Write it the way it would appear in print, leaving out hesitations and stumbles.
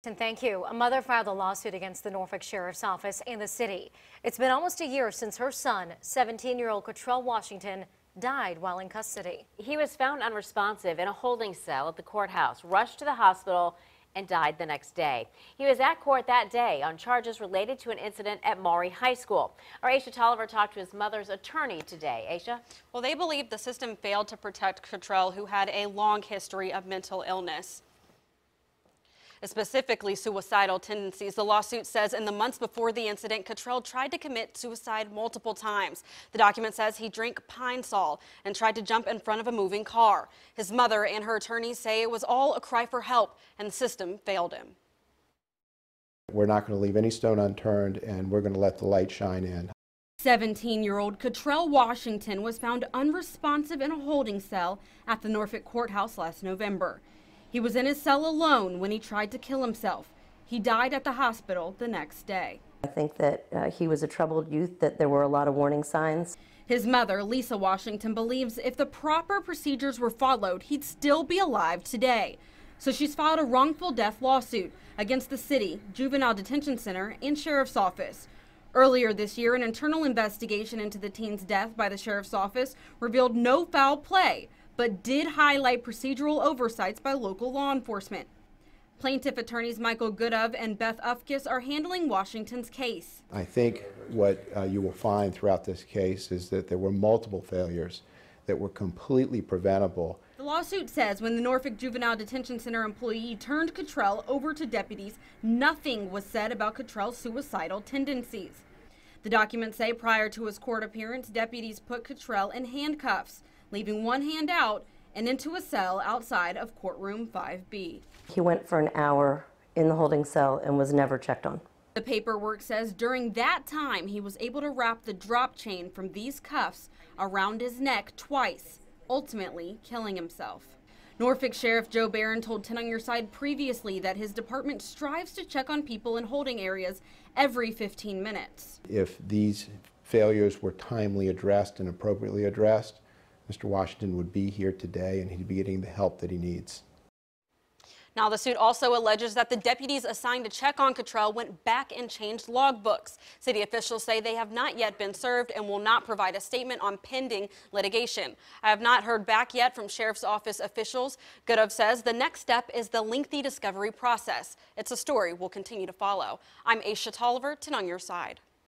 And thank you. A mother filed a lawsuit against the Norfolk Sheriff's Office and the city. It's been almost a year since her son, 17-year-old Cottrell Washington, died while in custody. He was found unresponsive in a holding cell at the courthouse, rushed to the hospital, and died the next day. He was at court that day on charges related to an incident at Maury High School. Our Aesia Toliver talked to his mother's attorney today. Aesia? Well, they believe the system failed to protect Cottrell, who had a long history of mental illness, specifically suicidal tendencies. The lawsuit says in the months before the incident, Cottrell tried to commit suicide multiple times. The document says he drank Pine Sol and tried to jump in front of a moving car. His mother and her attorneys say it was all a cry for help, and the system failed him. We're not going to leave any stone unturned, and we're going to let the light shine in. 17-year-old Cottrell Washington was found unresponsive in a holding cell at the Norfolk courthouse last November. He was in his cell alone when he tried to kill himself. He died at the hospital the next day. I think that he was a troubled youth, that there were a lot of warning signs. His mother, Lisa Washington, believes if the proper procedures were followed, he'd still be alive today. So she's filed a wrongful death lawsuit against the city, juvenile detention center, and sheriff's office. Earlier this year, an internal investigation into the teen's death by the sheriff's office revealed no foul play, but did highlight procedural oversights by local law enforcement. Plaintiff attorneys Michael Goodove and Beth Ufkis are handling Washington's case. I think what you will find throughout this case is that there were multiple failures that were completely preventable. The lawsuit says when the Norfolk Juvenile Detention Center employee turned Cottrell over to deputies, nothing was said about Cottrell's suicidal tendencies. The documents say prior to his court appearance, deputies put Cottrell in handcuffs, leaving one hand out and into a cell outside of courtroom 5B. He went for an hour in the holding cell and was never checked on. The paperwork says during that time he was able to wrap the drop chain from these cuffs around his neck twice, ultimately killing himself. Norfolk Sheriff Joe Barron told 10 on Your Side previously that his department strives to check on people in holding areas every 15 minutes. If these failures were timely addressed and appropriately addressed, Mr. Washington would be here today and he'd be getting the help that he needs. Now, the suit also alleges that the deputies assigned to check on Cottrell went back and changed logbooks. City officials say they have not yet been served and will not provide a statement on pending litigation. I have not heard back yet from Sheriff's Office officials. Goodove says the next step is the lengthy discovery process. It's a story we'll continue to follow. I'm Aesia Toliver, 10 on Your Side.